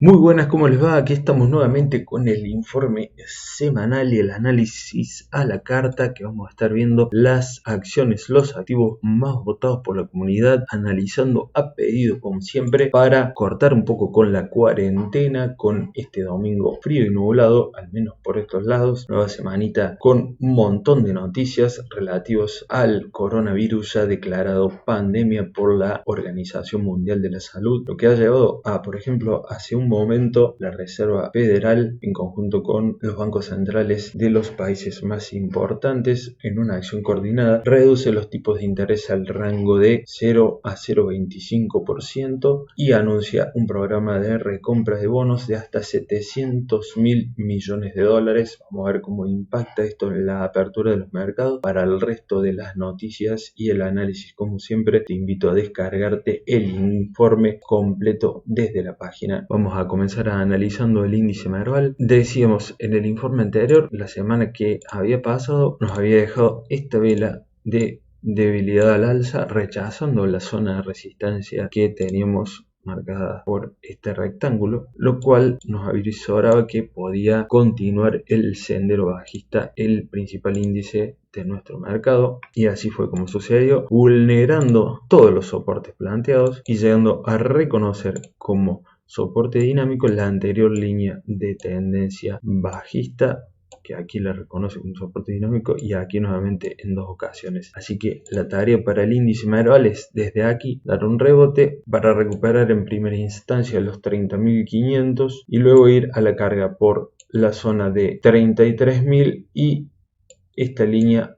Muy buenas, ¿cómo les va? Aquí estamos nuevamente con el informe semanal y el análisis a la carta que vamos a estar viendo las acciones, los activos más votados por la comunidad, analizando a pedido como siempre para cortar un poco con la cuarentena, con este domingo frío y nublado, al menos por estos lados, nueva semanita con un montón de noticias relativos al coronavirus ya declarado pandemia por la Organización Mundial de la Salud, lo que ha llevado a, por ejemplo, hace un momento la Reserva Federal en conjunto con los bancos centrales de los países más importantes en una acción coordinada reduce los tipos de interés al rango de 0 a 0,25% y anuncia un programa de recompra de bonos de hasta 700.000 millones de dólares. Vamos a ver cómo impacta esto en la apertura de los mercados. Para el resto de las noticias y el análisis, como siempre, te invito a descargarte el informe completo desde la página. Vamos a comenzar analizando el índice Merval. Decíamos en el informe anterior, la semana que había pasado nos había dejado esta vela de debilidad al alza, rechazando la zona de resistencia que teníamos marcada por este rectángulo, lo cual nos avisoraba que podía continuar el sendero bajista, el principal índice de nuestro mercado, y así fue como sucedió, vulnerando todos los soportes planteados y llegando a reconocer como soporte dinámico la anterior línea de tendencia bajista, que aquí la reconoce como soporte dinámico y aquí nuevamente en dos ocasiones. Así que la tarea para el índice Merval es desde aquí dar un rebote para recuperar en primera instancia los 30.500 y luego ir a la carga por la zona de 33.000 y esta línea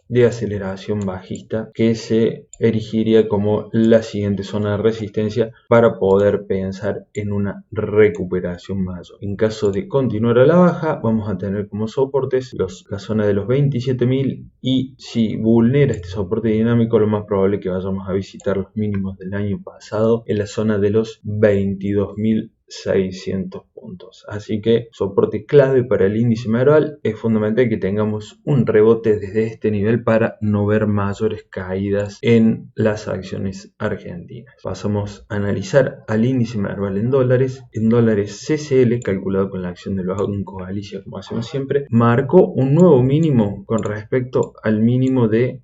de aceleración bajista que se erigiría como la siguiente zona de resistencia para poder pensar en una recuperación mayor. En caso de continuar a la baja, vamos a tener como soportes la zona de los 27.000 y si vulnera este soporte dinámico, lo más probable es que vayamos a visitar los mínimos del año pasado en la zona de los 22.600 puntos. Así que soporte clave para el índice Merval, es fundamental que tengamos un rebote desde este nivel para no ver mayores caídas en las acciones argentinas. Pasamos a analizar al índice Merval en dólares CCL, calculado con la acción del Banco Galicia, como hacemos siempre, marcó un nuevo mínimo con respecto al mínimo de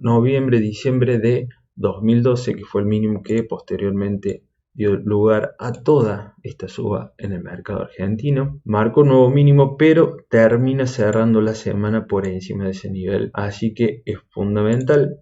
noviembre-diciembre de 2012, que fue el mínimo que posteriormente dio lugar a toda esta suba en el mercado argentino. Marcó un nuevo mínimo, pero termina cerrando la semana por encima de ese nivel. Así que es fundamental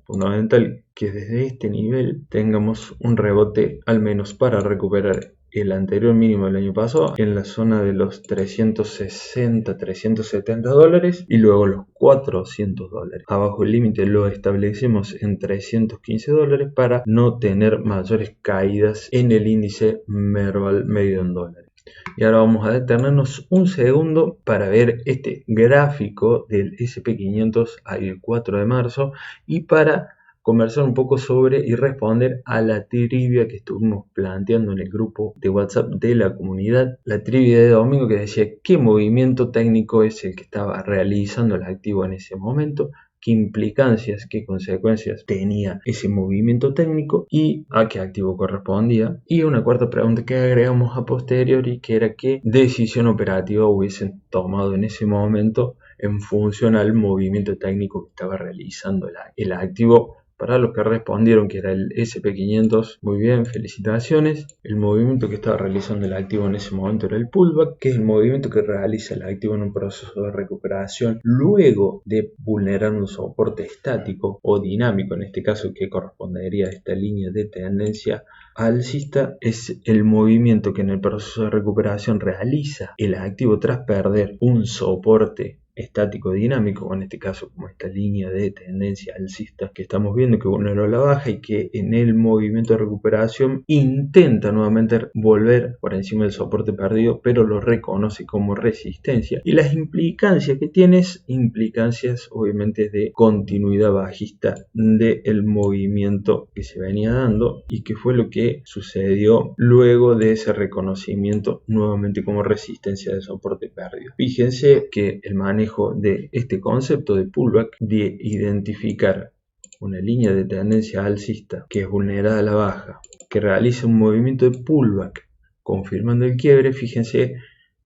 que desde este nivel tengamos un rebote al menos para recuperar el anterior mínimo del año pasado en la zona de los 360, 370 dólares y luego los 400 dólares. Abajo el límite lo establecemos en 315 dólares para no tener mayores caídas en el índice Merval medio en dólares. Y ahora vamos a detenernos un segundo para ver este gráfico del SP500 al 4 de marzo y para conversar un poco sobre y responder a la trivia que estuvimos planteando en el grupo de WhatsApp de la comunidad. La trivia de domingo que decía qué movimiento técnico es el que estaba realizando el activo en ese momento, qué implicancias, qué consecuencias tenía ese movimiento técnico y a qué activo correspondía. Y una cuarta pregunta que agregamos a posteriori, que era qué decisión operativa hubiesen tomado en ese momento en función al movimiento técnico que estaba realizando el activo. Para los que respondieron que era el SP500, muy bien, felicitaciones. El movimiento que estaba realizando el activo en ese momento era el pullback, que es el movimiento que realiza el activo en un proceso de recuperación luego de vulnerar un soporte estático o dinámico, en este caso que correspondería a esta línea de tendencia alcista. Es el movimiento que en el proceso de recuperación realiza el activo tras perder un soporte estático dinámico, en este caso como esta línea de tendencia alcista que estamos viendo que vulneró la baja y que en el movimiento de recuperación intenta nuevamente volver por encima del soporte perdido, pero lo reconoce como resistencia, y las implicancias que tiene es implicancias obviamente de continuidad bajista del movimiento que se venía dando y que fue lo que sucedió luego de ese reconocimiento nuevamente como resistencia de soporte perdido. Fíjense que el manejo de este concepto de pullback, de identificar una línea de tendencia alcista que es vulnerada a la baja, que realiza un movimiento de pullback confirmando el quiebre. Fíjense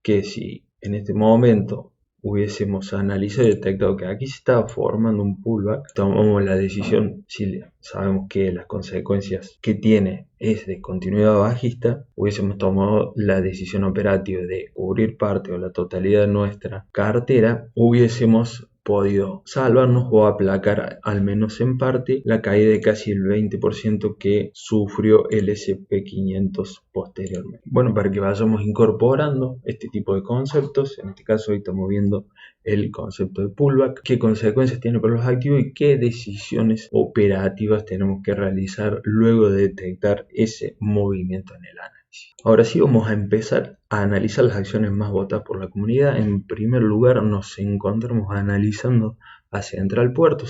que si en este momento hubiésemos analizado y detectado que aquí se estaba formando un pullback, tomamos la decisión, si sabemos que las consecuencias que tiene es de continuidad bajista, hubiésemos tomado la decisión operativa de cubrir parte o la totalidad de nuestra cartera, hubiésemos podido salvarnos o aplacar al menos en parte la caída de casi el 20% que sufrió el S&P 500 posteriormente. Bueno, para que vayamos incorporando este tipo de conceptos, en este caso hoy estamos viendo el concepto de pullback, qué consecuencias tiene para los activos y qué decisiones operativas tenemos que realizar luego de detectar ese movimiento en el análisis. Ahora sí vamos a empezar a analizar las acciones más votadas por la comunidad. En primer lugar nos encontramos analizando a Central Puerto,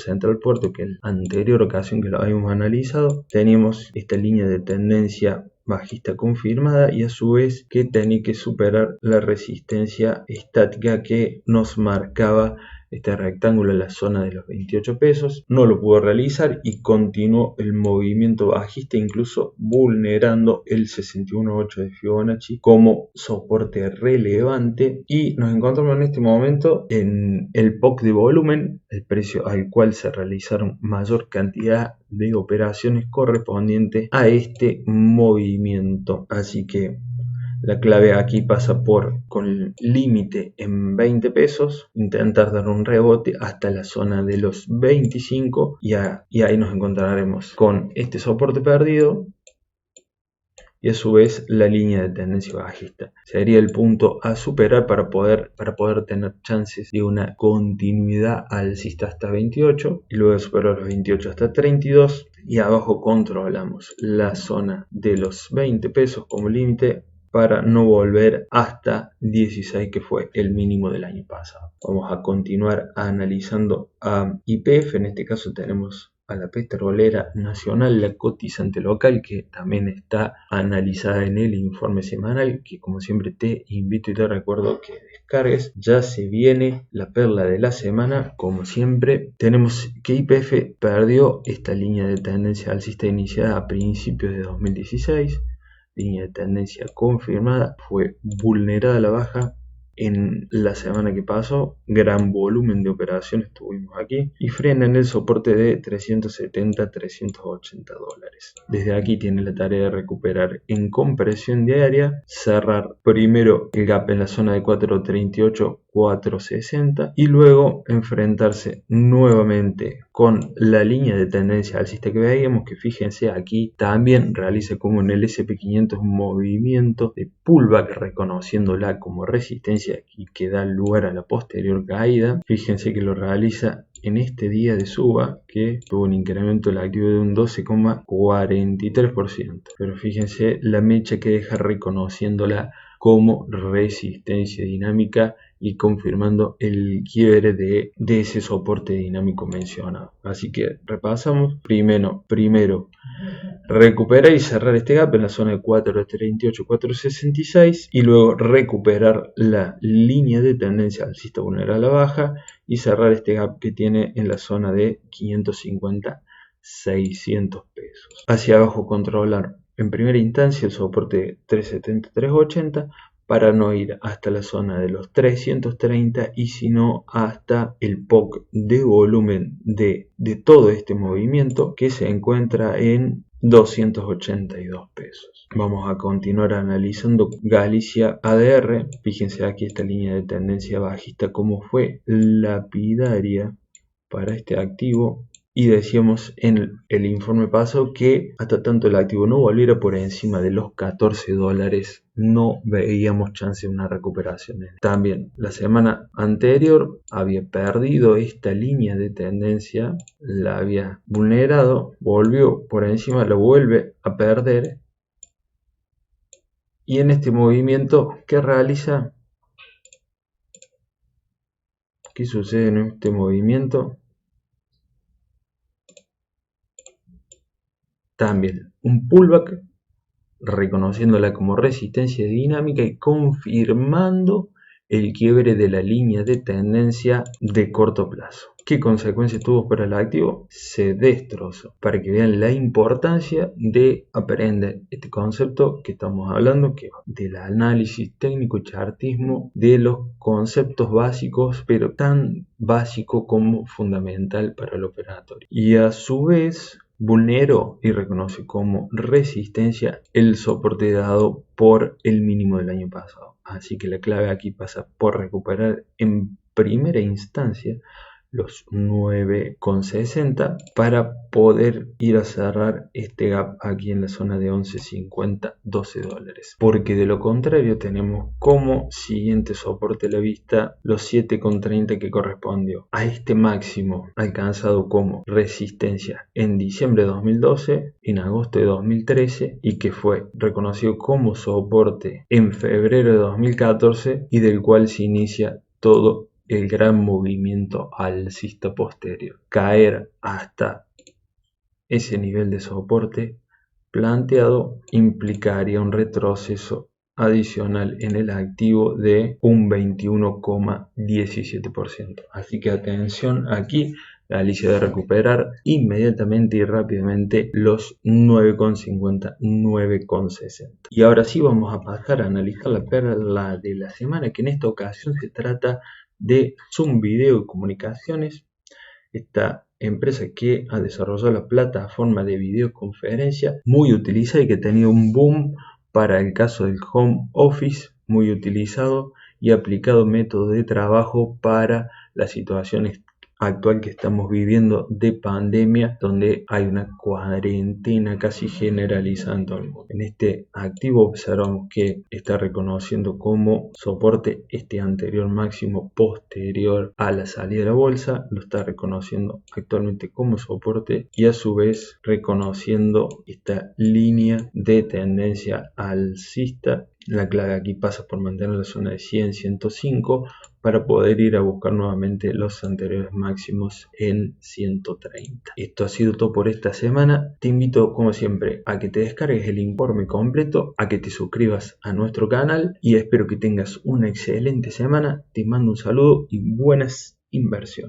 que en la anterior ocasión que lo habíamos analizado teníamos esta línea de tendencia bajista confirmada y a su vez que tenía que superar la resistencia estática que nos marcaba este rectángulo en la zona de los 28 pesos. No lo pudo realizar y continuó el movimiento bajista, incluso vulnerando el 61.8 de Fibonacci como soporte relevante, y nos encontramos en este momento en el POC de volumen, el precio al cual se realizaron mayor cantidad de operaciones correspondientes a este movimiento. Así que la clave aquí pasa por, con el límite en 20 pesos, intentar dar un rebote hasta la zona de los 25 y ahí nos encontraremos con este soporte perdido y a su vez la línea de tendencia bajista. Sería el punto a superar para poder tener chances de una continuidad alcista hasta 28 y luego de superar los 28 hasta 32, y abajo controlamos la zona de los 20 pesos como límite para no volver hasta 16, que fue el mínimo del año pasado. Vamos a continuar analizando a YPF. En este caso tenemos a la Petrolera Nacional, la cotizante local, que también está analizada en el informe semanal, que como siempre te invito y te recuerdo que descargues. Ya se viene la perla de la semana, como siempre. Tenemos que YPF perdió esta línea de tendencia alcista iniciada a principios de 2016, línea de tendencia confirmada, fue vulnerada a la baja en la semana que pasó, gran volumen de operaciones tuvimos aquí y frena en el soporte de 370-380 dólares. Desde aquí tiene la tarea de recuperar en compresión diaria, cerrar primero el gap en la zona de 438, 460 y luego enfrentarse nuevamente con la línea de tendencia alcista que veíamos, que fíjense aquí también realiza como en el S&P 500 un movimiento de pullback reconociéndola como resistencia y que da lugar a la posterior caída. Fíjense que lo realiza en este día de suba que tuvo un incremento del activo de un 12,43%, pero fíjense la mecha que deja reconociéndola como resistencia dinámica y confirmando el quiebre de ese soporte dinámico mencionado. Así que repasamos. Primero recuperar y cerrar este gap en la zona de 438, 466 y luego recuperar la línea de tendencia alcista vulnerable a la baja y cerrar este gap que tiene en la zona de 550, 600 pesos. Hacia abajo controlar en primera instancia el soporte 370, 380 para no ir hasta la zona de los 330 y si no hasta el POC de volumen de todo este movimiento, que se encuentra en 282 pesos. Vamos a continuar analizando Galicia ADR. Fíjense aquí esta línea de tendencia bajista como fue lapidaria para este activo. Y decíamos en el informe pasado que hasta tanto el activo no volviera por encima de los 14 dólares no veíamos chance de una recuperación. También la semana anterior había perdido esta línea de tendencia, la había vulnerado, volvió por encima, lo vuelve a perder. Y en este movimiento que realiza, ¿qué sucede en este movimiento? También un pullback, reconociéndola como resistencia dinámica y confirmando el quiebre de la línea de tendencia de corto plazo. ¿Qué consecuencias tuvo para el activo? Se destrozó. Para que vean la importancia de aprender este concepto que estamos hablando, que es del análisis técnico, chartismo, de los conceptos básicos, pero tan básico como fundamental para el operatorio. Y a su vez vulneró y reconoce como resistencia el soporte dado por el mínimo del año pasado. Así que la clave aquí pasa por recuperar en primera instancia los 9,60 para poder ir a cerrar este gap aquí en la zona de 11.50, 12 dólares, porque de lo contrario tenemos como siguiente soporte a la vista los 7,30 que correspondió a este máximo alcanzado como resistencia en diciembre de 2012, en agosto de 2013 y que fue reconocido como soporte en febrero de 2014 y del cual se inicia todo el gran movimiento alcista posterior. Caer hasta ese nivel de soporte planteado implicaría un retroceso adicional en el activo de un 21,17%. Así que atención aquí, la Alicia de recuperar inmediatamente y rápidamente los 9,50, 9,60. Y ahora sí vamos a pasar a analizar la perla de la semana, que en esta ocasión se trata de Zoom Video y Comunicaciones, esta empresa que ha desarrollado la plataforma de videoconferencia muy utilizada y que ha tenido un boom para el caso del home office, muy utilizado y aplicado método de trabajo para la situación actual que estamos viviendo de pandemia, donde hay una cuarentena casi generalizada en todo el mundo. En este activo observamos que está reconociendo como soporte este anterior máximo posterior a la salida de la bolsa, lo está reconociendo actualmente como soporte y a su vez reconociendo esta línea de tendencia alcista. La clave aquí pasa por mantener la zona de 100, 105 para poder ir a buscar nuevamente los anteriores máximos en 130. Esto ha sido todo por esta semana. Te invito como siempre a que te descargues el informe completo, a que te suscribas a nuestro canal y espero que tengas una excelente semana. Te mando un saludo y buenas inversiones.